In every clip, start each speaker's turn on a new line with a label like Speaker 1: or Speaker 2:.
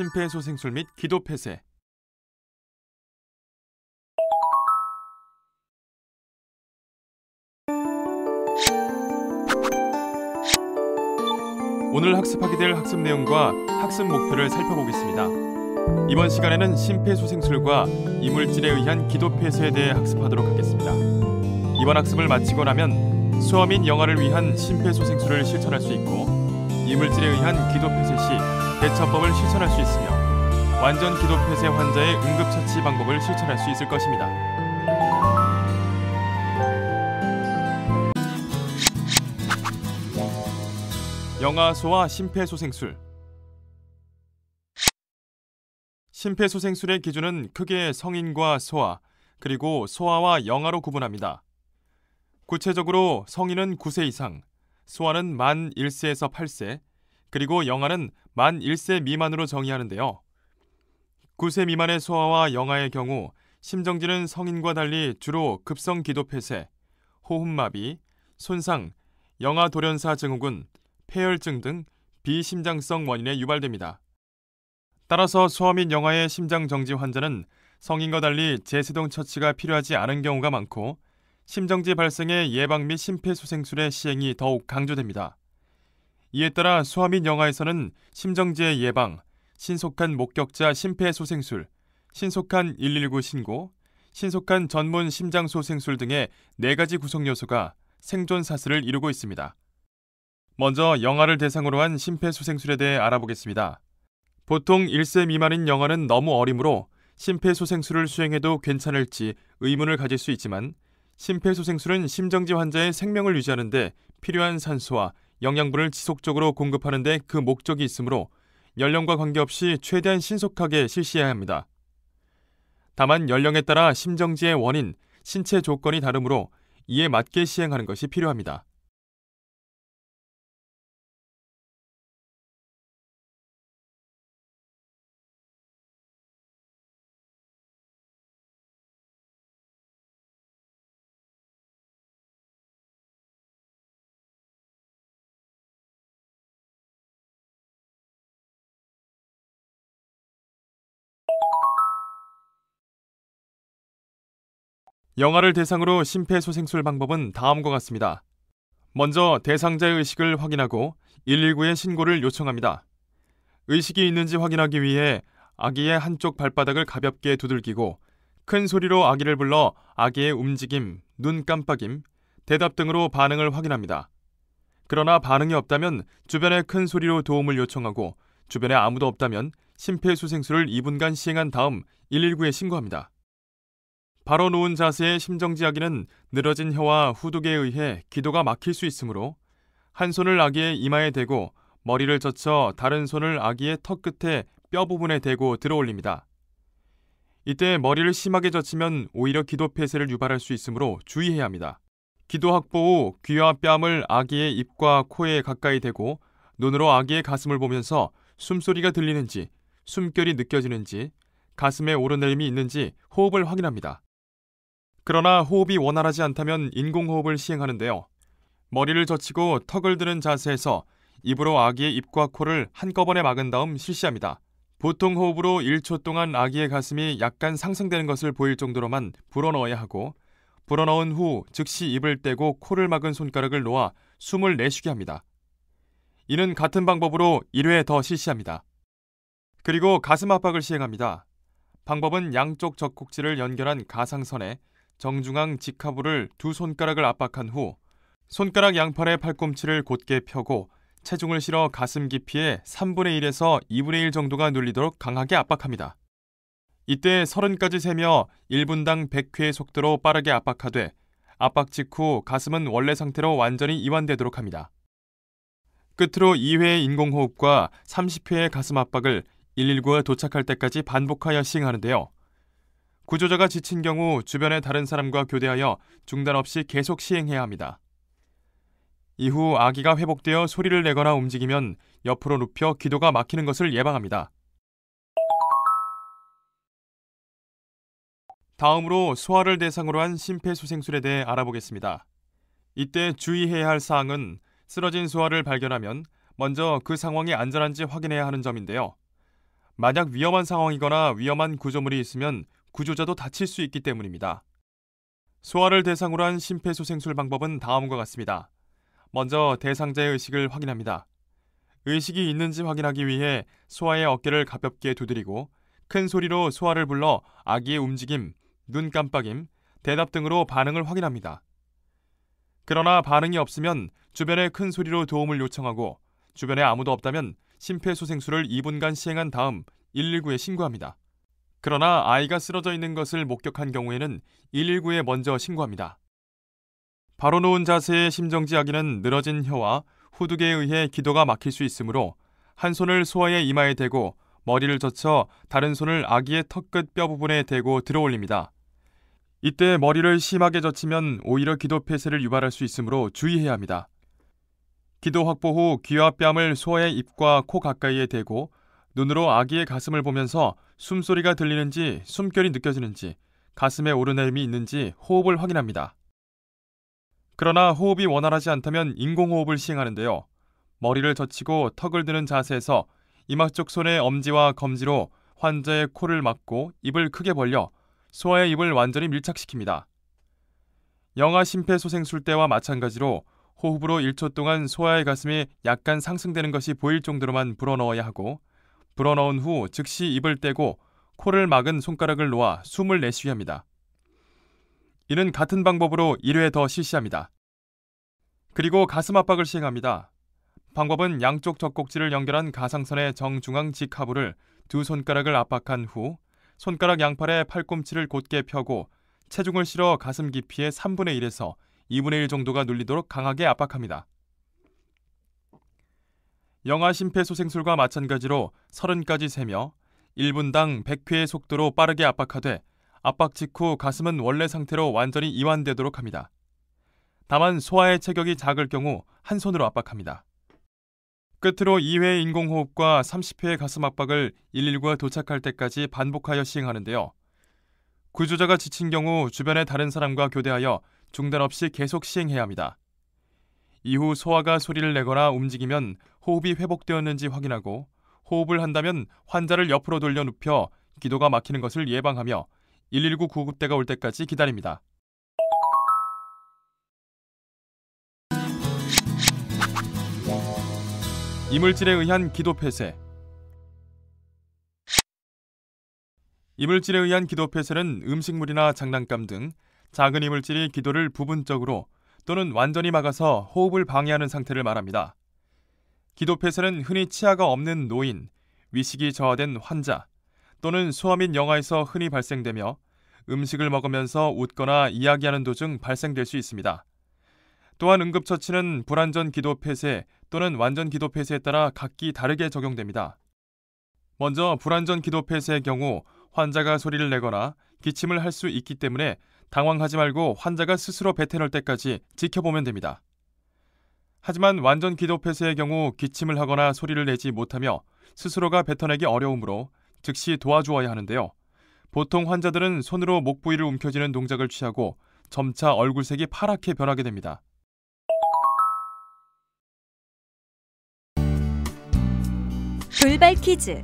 Speaker 1: 심폐소생술 및 기도폐쇄. 오늘 학습하게 될 학습 내용과 학습 목표를 살펴보겠습니다. 이번 시간에는 심폐소생술과 이물질에 의한 기도폐쇄에 대해 학습하도록 하겠습니다. 이번 학습을 마치고 나면 소아 및 영아를 위한 심폐소생술을 실천할 수 있고 이물질에 의한 기도폐쇄 시 대처법을 실천할 수 있으며 완전 기도폐쇄 환자의 응급처치 방법을 실천할 수 있을 것입니다. 영아, 소아 심폐소생술. 심폐소생술의 기준은 크게 성인과 소아, 그리고 소아와 영아로 구분합니다. 구체적으로 성인은 9세 이상, 소아는 만 1세에서 8세, 그리고 영아는 만 1세 미만으로 정의하는데요. 9세 미만의 소아와 영아의 경우 심정지는 성인과 달리 주로 급성 기도폐쇄, 호흡마비, 손상, 영아 돌연사 증후군, 폐혈증 등 비심장성 원인에 유발됩니다. 따라서 소아 및 영아의 심장정지 환자는 성인과 달리 제세동 처치가 필요하지 않은 경우가 많고 심정지 발생의 예방 및 심폐소생술의 시행이 더욱 강조됩니다. 이에 따라 소아 및 영아에서는 심정지의 예방, 신속한 목격자 심폐소생술, 신속한 119 신고, 신속한 전문 심장소생술 등의 4가지 구성 요소가 생존 사슬을 이루고 있습니다. 먼저 영아를 대상으로 한 심폐소생술에 대해 알아보겠습니다. 보통 1세 미만인 영아는 너무 어리므로 심폐소생술을 수행해도 괜찮을지 의문을 가질 수 있지만 심폐소생술은 심정지 환자의 생명을 유지하는 데 필요한 산소와 영양분을 지속적으로 공급하는 데 그 목적이 있으므로 연령과 관계없이 최대한 신속하게 실시해야 합니다. 다만 연령에 따라 심정지의 원인, 신체 조건이 다르므로 이에 맞게 시행하는 것이 필요합니다. 영아를 대상으로 심폐소생술 방법은 다음과 같습니다. 먼저 대상자의 의식을 확인하고 119에 신고를 요청합니다. 의식이 있는지 확인하기 위해 아기의 한쪽 발바닥을 가볍게 두들기고 큰 소리로 아기를 불러 아기의 움직임, 눈 깜빡임, 대답 등으로 반응을 확인합니다. 그러나 반응이 없다면 주변에 큰 소리로 도움을 요청하고 주변에 아무도 없다면 심폐소생술을 2분간 시행한 다음 119에 신고합니다. 바로 누운 자세의 심정지 아기는 늘어진 혀와 후두개에 의해 기도가 막힐 수 있으므로 한 손을 아기의 이마에 대고 머리를 젖혀 다른 손을 아기의 턱 끝에 뼈 부분에 대고 들어올립니다. 이때 머리를 심하게 젖히면 오히려 기도폐쇄를 유발할 수 있으므로 주의해야 합니다. 기도 확보 후 귀와 뺨을 아기의 입과 코에 가까이 대고 눈으로 아기의 가슴을 보면서 숨소리가 들리는지, 숨결이 느껴지는지, 가슴에 오르내림이 있는지 호흡을 확인합니다. 그러나 호흡이 원활하지 않다면 인공호흡을 시행하는데요. 머리를 젖히고 턱을 드는 자세에서 입으로 아기의 입과 코를 한꺼번에 막은 다음 실시합니다. 보통 호흡으로 1초 동안 아기의 가슴이 약간 상승되는 것을 보일 정도로만 불어넣어야 하고 불어넣은 후 즉시 입을 떼고 코를 막은 손가락을 놓아 숨을 내쉬게 합니다. 이는 같은 방법으로 1회 더 실시합니다. 그리고 가슴 압박을 시행합니다. 방법은 양쪽 젖꼭지를 연결한 가상선에 정중앙 직하부를 두 손가락을 압박한 후 손가락 양팔의 팔꿈치를 곧게 펴고 체중을 실어 가슴 깊이에 3분의 1에서 2분의 1 정도가 눌리도록 강하게 압박합니다. 이때 30까지 세며 1분당 100회의 속도로 빠르게 압박하되 압박 직후 가슴은 원래 상태로 완전히 이완되도록 합니다. 끝으로 2회의 인공호흡과 30회의 가슴 압박을 119가 도착할 때까지 반복하여 시행하는데요. 구조자가 지친 경우 주변의 다른 사람과 교대하여 중단 없이 계속 시행해야 합니다. 이후 아기가 회복되어 소리를 내거나 움직이면 옆으로 눕혀 기도가 막히는 것을 예방합니다. 다음으로 소아를 대상으로 한 심폐소생술에 대해 알아보겠습니다. 이때 주의해야 할 사항은 쓰러진 소아를 발견하면 먼저 그 상황이 안전한지 확인해야 하는 점인데요. 만약 위험한 상황이거나 위험한 구조물이 있으면 구조자도 다칠 수 있기 때문입니다. 소아를 대상으로 한 심폐소생술 방법은 다음과 같습니다. 먼저 대상자의 의식을 확인합니다. 의식이 있는지 확인하기 위해 소아의 어깨를 가볍게 두드리고 큰 소리로 소아를 불러 아기의 움직임, 눈 깜빡임, 대답 등으로 반응을 확인합니다. 그러나 반응이 없으면 주변에 큰 소리로 도움을 요청하고 주변에 아무도 없다면 심폐소생술을 2분간 시행한 다음 119에 신고합니다. 그러나 아이가 쓰러져 있는 것을 목격한 경우에는 119에 먼저 신고합니다. 바로 누운 자세의 심정지 아기는 늘어진 혀와 후두개에 의해 기도가 막힐 수 있으므로 한 손을 소아의 이마에 대고 머리를 젖혀 다른 손을 아기의 턱끝 뼈 부분에 대고 들어올립니다. 이때 머리를 심하게 젖히면 오히려 기도 폐쇄를 유발할 수 있으므로 주의해야 합니다. 기도 확보 후 귀와 뺨을 소아의 입과 코 가까이에 대고 눈으로 아기의 가슴을 보면서 숨소리가 들리는지 숨결이 느껴지는지 가슴에 오르내림이 있는지 호흡을 확인합니다. 그러나 호흡이 원활하지 않다면 인공호흡을 시행하는데요. 머리를 젖히고 턱을 드는 자세에서 이마 쪽 손의 엄지와 검지로 환자의 코를 막고 입을 크게 벌려 소아의 입을 완전히 밀착시킵니다. 영아 심폐소생술 때와 마찬가지로 호흡으로 1초 동안 소아의 가슴이 약간 상승되는 것이 보일 정도로만 불어넣어야 하고 불어넣은 후 즉시 입을 떼고 코를 막은 손가락을 놓아 숨을 내쉬게 합니다. 이는 같은 방법으로 1회 더 실시합니다. 그리고 가슴 압박을 시행합니다. 방법은 양쪽 젖꼭지를 연결한 가상선의 정중앙 직하부를 두 손가락을 압박한 후 손가락 양팔에 팔꿈치를 곧게 펴고 체중을 실어 가슴 깊이의 3분의 1에서 2분의 1 정도가 눌리도록 강하게 압박합니다. 영아 심폐소생술과 마찬가지로 30까지 세며 1분당 100회의 속도로 빠르게 압박하되 압박 직후 가슴은 원래 상태로 완전히 이완되도록 합니다. 다만 소아의 체격이 작을 경우 한 손으로 압박합니다. 끝으로 2회의 인공호흡과 30회의 가슴 압박을 119가 도착할 때까지 반복하여 시행하는데요. 구조자가 지친 경우 주변의 다른 사람과 교대하여 중단 없이 계속 시행해야 합니다. 이후 소아가 소리를 내거나 움직이면 호흡이 회복되었는지 확인하고 호흡을 한다면 환자를 옆으로 돌려 눕혀 기도가 막히는 것을 예방하며 119 구급대가 올 때까지 기다립니다. 이물질에 의한 기도 폐쇄. 이물질에 의한 기도 폐쇄는 음식물이나 장난감 등 작은 이물질이 기도를 부분적으로 또는 완전히 막아서 호흡을 방해하는 상태를 말합니다. 기도 폐쇄는 흔히 치아가 없는 노인, 위식이 저하된 환자 또는 소아 및 영아에서 흔히 발생되며 음식을 먹으면서 웃거나 이야기하는 도중 발생될 수 있습니다. 또한 응급처치는 불완전 기도 폐쇄 또는 완전 기도 폐쇄에 따라 각기 다르게 적용됩니다. 먼저 불완전 기도 폐쇄의 경우 환자가 소리를 내거나 기침을 할 수 있기 때문에 당황하지 말고 환자가 스스로 뱉어낼 때까지 지켜보면 됩니다. 하지만 완전 기도 폐쇄의 경우 기침을 하거나 소리를 내지 못하며 스스로가 뱉어내기 어려우므로 즉시 도와주어야 하는데요. 보통 환자들은 손으로 목 부위를 움켜쥐는 동작을 취하고 점차 얼굴색이 파랗게 변하게 됩니다.
Speaker 2: 돌발 퀴즈.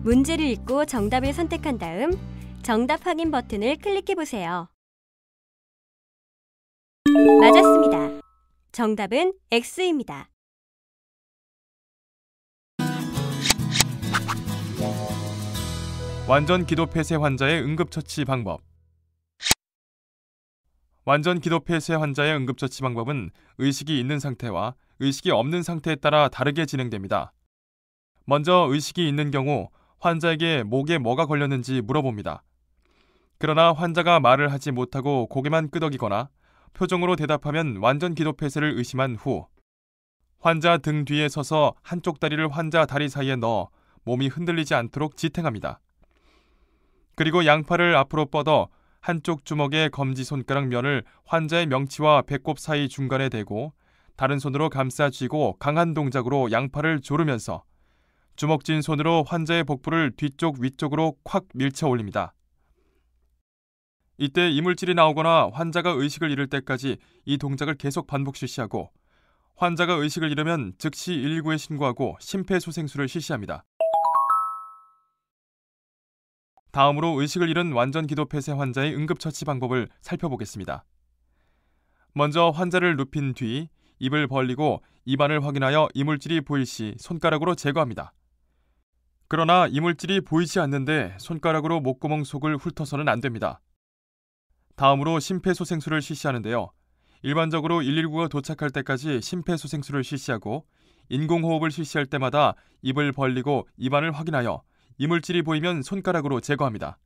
Speaker 2: 문제를 읽고 정답을 선택한 다음 정답 확인 버튼을 클릭해보세요. 맞았습니다. 정답은 X입니다.
Speaker 1: 완전 기도 폐쇄 환자의 응급처치 방법. 완전 기도 폐쇄 환자의 응급처치 방법은 의식이 있는 상태와 의식이 없는 상태에 따라 다르게 진행됩니다. 먼저 의식이 있는 경우 환자에게 목에 뭐가 걸렸는지 물어봅니다. 그러나 환자가 말을 하지 못하고 고개만 끄덕이거나 표정으로 대답하면 완전 기도 폐쇄를 의심한 후 환자 등 뒤에 서서 한쪽 다리를 환자 다리 사이에 넣어 몸이 흔들리지 않도록 지탱합니다. 그리고 양팔을 앞으로 뻗어 한쪽 주먹의 검지손가락 면을 환자의 명치와 배꼽 사이 중간에 대고 다른 손으로 감싸 쥐고 강한 동작으로 양팔을 조르면서 주먹진 손으로 환자의 복부를 뒤쪽 위쪽으로 콱 밀쳐 올립니다. 이때 이물질이 나오거나 환자가 의식을 잃을 때까지 이 동작을 계속 반복 실시하고 환자가 의식을 잃으면 즉시 119에 신고하고 심폐소생술을 실시합니다. 다음으로 의식을 잃은 완전 기도 폐쇄 환자의 응급처치 방법을 살펴보겠습니다. 먼저 환자를 눕힌 뒤 입을 벌리고 입안을 확인하여 이물질이 보일 시 손가락으로 제거합니다. 그러나 이물질이 보이지 않는데 손가락으로 목구멍 속을 훑어서는 안 됩니다. 다음으로 심폐소생술을 실시하는데요. 일반적으로 119가 도착할 때까지 심폐소생술을 실시하고 인공호흡을 실시할 때마다 입을 벌리고 입안을 확인하여 이물질이 보이면 손가락으로 제거합니다.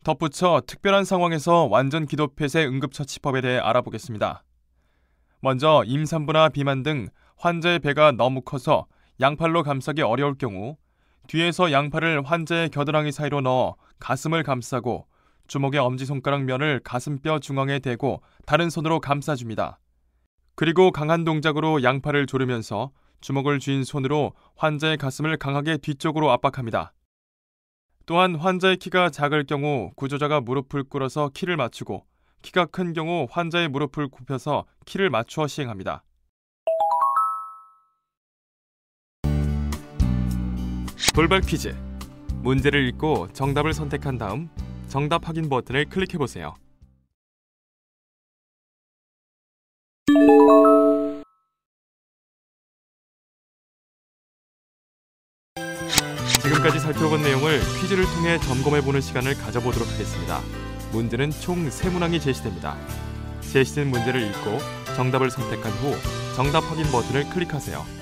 Speaker 1: 덧붙여 특별한 상황에서 완전 기도 폐쇄 응급처치법에 대해 알아보겠습니다. 먼저 임산부나 비만 등 환자의 배가 너무 커서 양팔로 감싸기 어려울 경우 뒤에서 양팔을 환자의 겨드랑이 사이로 넣어 가슴을 감싸고 주먹의 엄지손가락 면을 가슴뼈 중앙에 대고 다른 손으로 감싸줍니다. 그리고 강한 동작으로 양팔을 조르면서 주먹을 쥔 손으로 환자의 가슴을 강하게 뒤쪽으로 압박합니다. 또한 환자의 키가 작을 경우 구조자가 무릎을 꿇어서 키를 맞추고 키가 큰 경우 환자의 무릎을 굽혀서 키를 맞추어 시행합니다. 돌발 퀴즈. 문제를 읽고 정답을 선택한 다음 정답 확인 버튼을 클릭해보세요. 지금까지 살펴본 내용을 퀴즈를 통해 점검해보는 시간을 가져보도록 하겠습니다. 문제는 총 3문항이 제시됩니다. 제시된 문제를 읽고 정답을 선택한 후 정답 확인 버튼을 클릭하세요.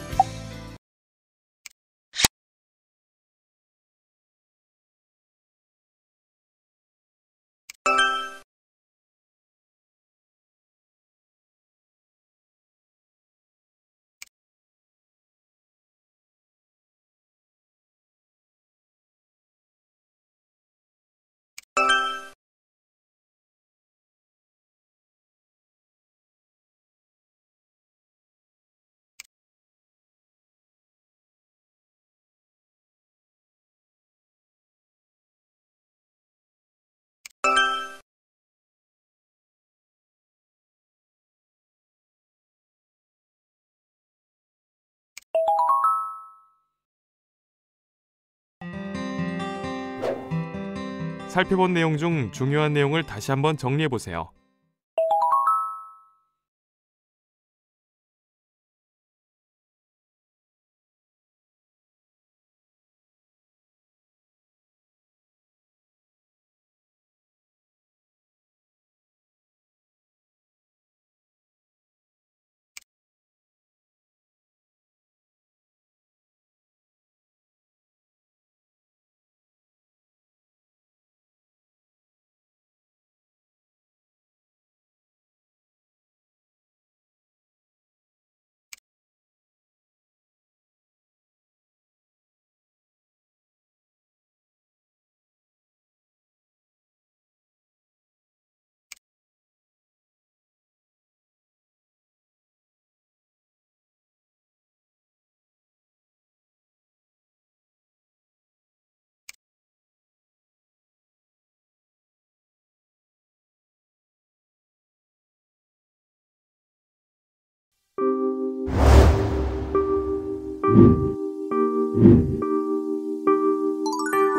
Speaker 1: 살펴본 내용 중 중요한 내용을 다시 한번 정리해보세요.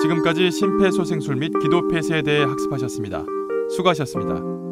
Speaker 1: 지금까지 심폐소생술 및 기도 폐쇄에 대해 학습하셨습니다. 수고하셨습니다.